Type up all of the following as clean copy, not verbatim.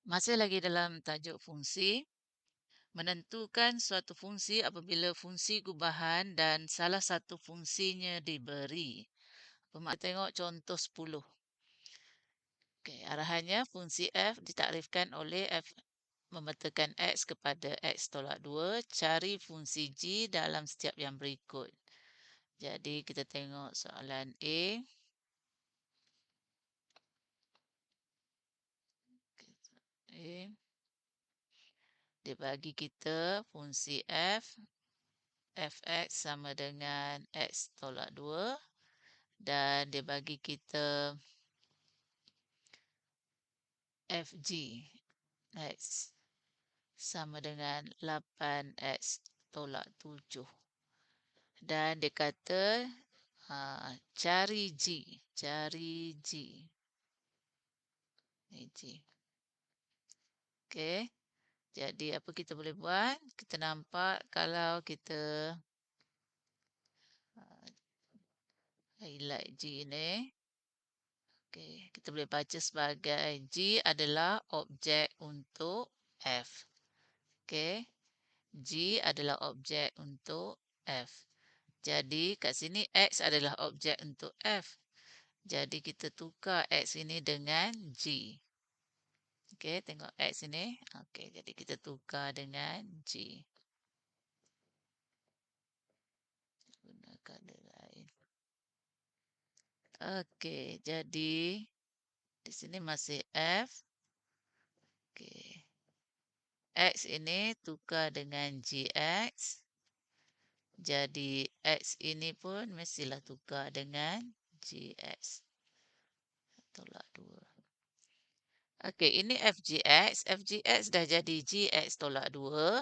Masih lagi dalam tajuk fungsi, menentukan suatu fungsi apabila fungsi gubahan dan salah satu fungsinya diberi. Tengok contoh 10. Okey, arahannya fungsi f ditakrifkan oleh f memetakan x kepada x tolak 2, cari fungsi g dalam setiap yang berikut. Jadi kita tengok soalan A. A. Dia bagi kita fungsi f, fx sama dengan x tolak 2 dan dia bagi kita fg x sama dengan 8x tolak 7. Dan dia kata cari g. Ni g. Okey. Jadi apa kita boleh buat? Kita nampak kalau kita highlight g ni. Okey, kita boleh baca sebagai g adalah objek untuk f. Okey. G adalah objek untuk f. Jadi kat sini x adalah objek untuk f. Jadi kita tukar x ini dengan g. Okey, tengok x ini. Okey, jadi kita tukar dengan g. Guna color lain. Okey, jadi di sini masih f. Okey. X ini tukar dengan gx. Jadi x ini pun mestilah tukar dengan gx. Tolak 2. Okey, ini fgx. Fgx dah jadi gx tolak 2.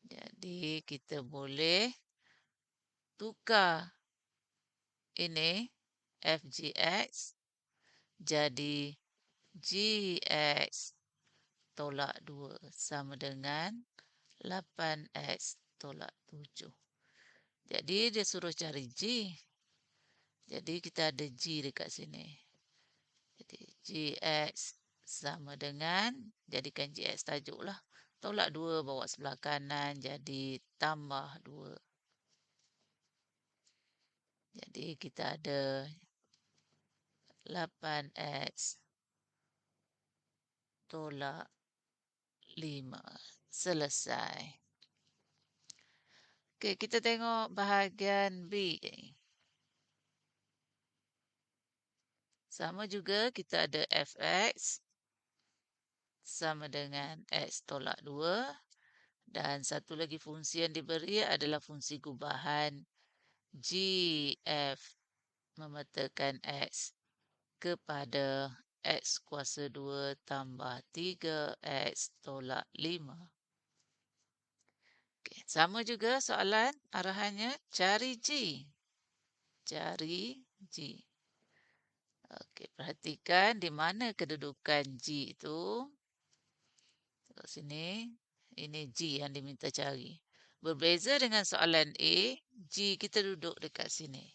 Jadi kita boleh tukar ini fgx jadi gx tolak 2 sama dengan 8x tolak 7. Jadi dia suruh cari g. Jadi kita ada g dekat sini. Jadi gx sama dengan, jadikan gx tajuk lah. Tolak 2 bawa sebelah kanan jadi tambah 2. Jadi kita ada 8x tolak 5. Selesai. Okey, kita tengok bahagian B. Sama juga kita ada fx sama dengan x tolak 2. Dan satu lagi fungsi yang diberi adalah fungsi gubahan gf memetakan x kepada x kuasa 2 tambah 3x tolak 5. Okay. Sama juga soalan arahannya cari g. Cari g. Okey, perhatikan di mana kedudukan g itu. Tengok sini. Ini g yang diminta cari. Berbeza dengan soalan A, g kita duduk dekat sini.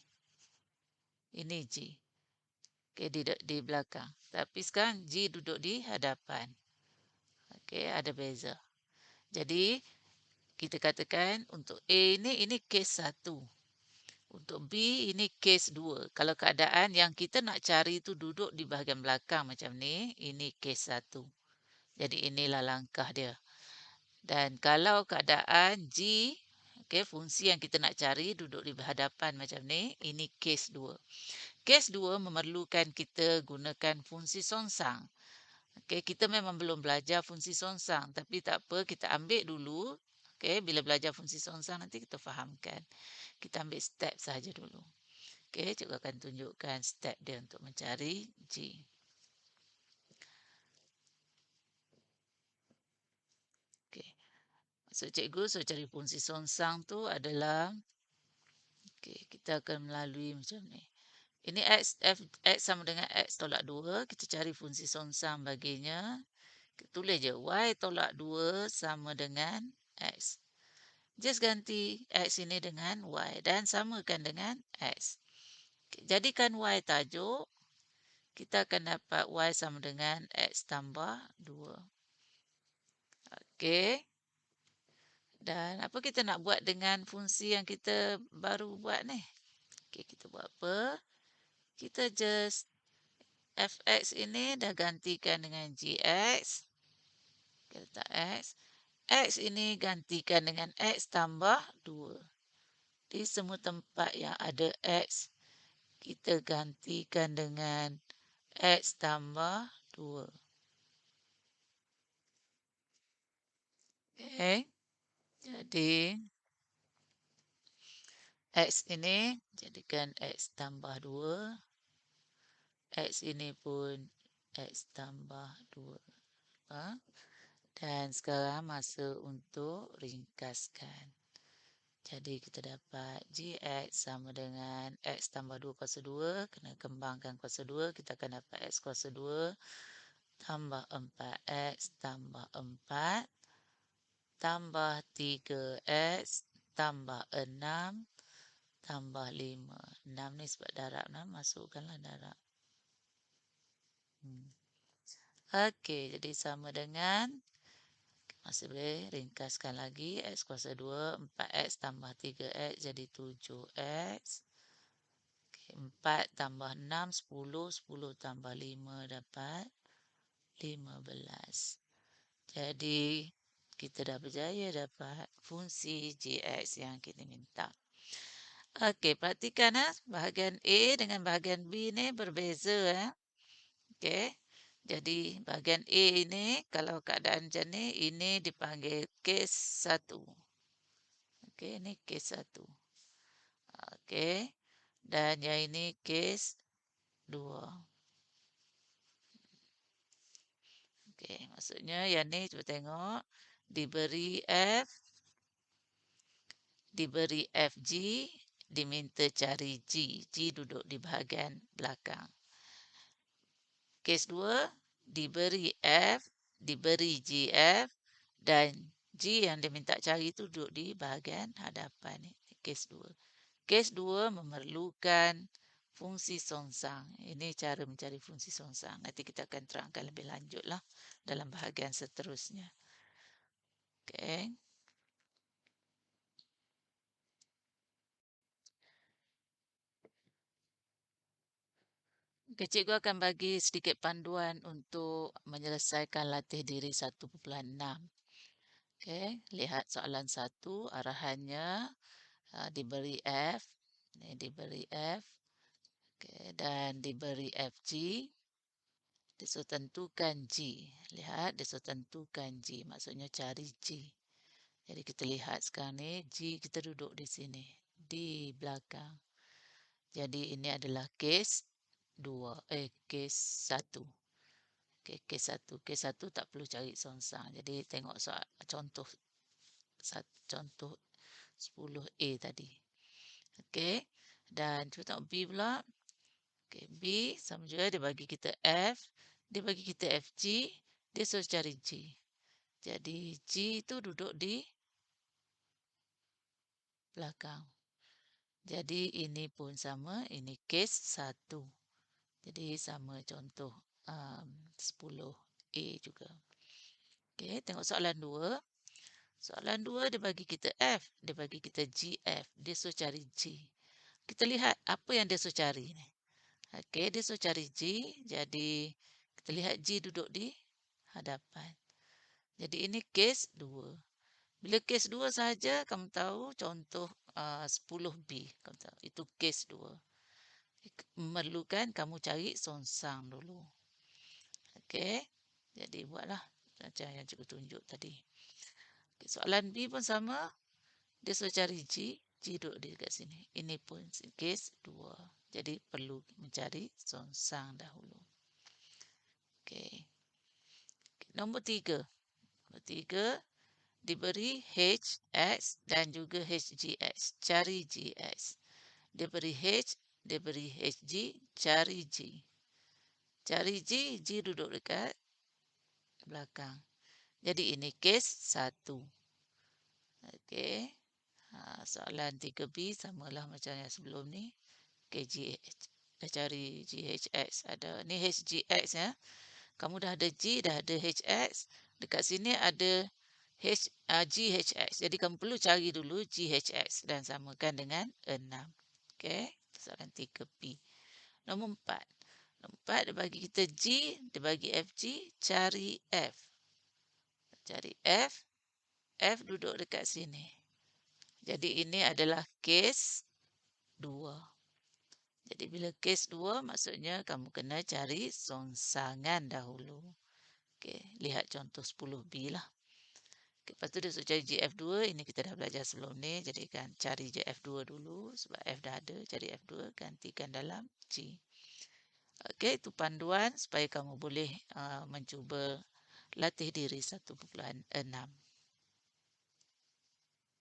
Ini g. Okey, di belakang. Tapi sekarang g duduk di hadapan. Okey, ada beza. Jadi, kita katakan untuk A ini kes 1. Untuk B ini kes 2. Kalau keadaan yang kita nak cari itu duduk di bahagian belakang macam ni, ini kes 1. Jadi inilah langkah dia. Dan kalau keadaan G, okay, fungsi yang kita nak cari duduk di hadapan macam ni, ini kes 2. Kes 2 memerlukan kita gunakan fungsi songsang. Okay, kita memang belum belajar fungsi songsang, tapi tak apa, kita ambil dulu. Okay, bila belajar fungsi songsang nanti kita fahamkan. Kita ambil step saja dulu. Okay, cikgu akan tunjukkan step dia untuk mencari G. Okay. Maksud cikgu, so cari fungsi songsang tu adalah, okay, kita akan melalui macam ni. Ini x sama dengan x tolak 2. Kita cari fungsi songsang baginya. Kita tulis je y tolak 2 sama dengan x. Just ganti x ini dengan y dan samakan dengan x. Okay, jadikan y tajuk. kita akan dapat Y sama dengan X tambah 2. Okey. Dan apa kita nak buat dengan fungsi yang kita baru buat ni? Okey, kita buat apa? Kita just fx ini dah gantikan dengan gx. Kita letak x. X ini gantikan dengan X tambah 2. Di semua tempat yang ada X, kita gantikan dengan X tambah 2. Okey. Jadi, X ini jadikan X tambah 2. X ini pun X tambah 2. Dan sekarang masa untuk ringkaskan. Jadi kita dapat Gx sama dengan X tambah 2 kuasa 2. Kena kembangkan kuasa 2. Kita akan dapat X kuasa 2 tambah 4X tambah 4 tambah 3X tambah 6 tambah 5. 6 ni sebab darab 6, masukkanlah darab. Okey, jadi sama dengan, masih boleh ringkaskan lagi, X kuasa 2, 4X tambah 3X jadi 7X. 4 tambah 6, 10. 10 tambah 5 dapat 15. Jadi, kita dah berjaya dapat fungsi Gx yang kita minta. Okey, perhatikan bahagian A dengan bahagian B ni berbeza. Okey. Jadi, bahagian A ini, kalau keadaan macam ni, ini dipanggil kes 1. Okey, ini kes 1. Okey. Dan yang ini kes 2. Okey, maksudnya yang ni cuba tengok. Diberi FG, diminta cari G. G duduk di bahagian belakang. Kes 2, diberi F, diberi GF dan G yang diminta cari itu duduk di bahagian hadapan. Kes 2. Kes 2 memerlukan fungsi songsang. Ini cara mencari fungsi songsang. Nanti kita akan terangkan lebih lanjutlah dalam bahagian seterusnya. Okey. Okay, cikgu akan bagi sedikit panduan untuk menyelesaikan latih diri 1.6. Okey, lihat soalan 1, arahannya diberi F, ini diberi F, okay, dan diberi FG, disuruh tentukan G. Lihat, disuruh tentukan G, maksudnya cari G. Jadi kita lihat sekarang ni, G kita duduk di sini, di belakang. Jadi ini adalah kes 1. Okey, kes 1. Kes 1 tak perlu cari songsang. Jadi tengok soal contoh 10A tadi. Okey. Dan cuba tengok B pula. Okey, B sama juga dia bagi kita F, dia bagi kita FG, dia suruh cari G. Jadi G itu duduk di belakang. Jadi ini pun sama, ini kes 1. Jadi sama contoh 10A juga. Okey, tengok soalan 2. Soalan 2 dia bagi kita F, dia bagi kita GF, dia suruh cari G. Kita lihat apa yang dia suruh cari ni. Okey, dia suruh cari G, jadi kita lihat G duduk di hadapan. Jadi ini kes 2. Bila kes 2 saja kamu tahu contoh 10B, kamu tahu itu kes 2. Memerlukan kamu cari songsang dulu. Okey. Jadi buatlah macam yang cikgu tunjuk tadi. Okay, soalan B pun sama. Dia suruh cari G. G duduk di dekat sini. Ini pun kes 2. Jadi perlu mencari songsang dahulu. Okey. Nombor 3. Nombor 3. Diberi H, X dan juga HGX. Cari GX. Diberi H, diberi HG, cari G. Cari G, G duduk dekat belakang. Jadi ini kes 1. Okey. Soalan 3B samalah macam yang sebelum ni. KGH. dah cari GHX. Ada ni HGX ya. Kamu dah ada G, dah ada HX. Dekat sini ada GHX. Jadi kamu perlu cari dulu GHX dan samakan dengan 6. Okey, soalan 3B. Nombor 4. Nombor 4 dia bagi kita G, dia bagi FG, cari F. Cari F. F duduk dekat sini. Jadi ini adalah kes 2. Jadi bila kes 2, maksudnya kamu kena cari songsangan dahulu. Okey, lihat contoh 10B lah. Okay, lepas tu dia suruh cari GF2. Ini kita dah belajar sebelum ni. Jadi kan cari GF2 dulu. Sebab F dah ada. Cari F2. Gantikan dalam G. Okey, itu panduan supaya kamu boleh mencuba latih diri 1.6.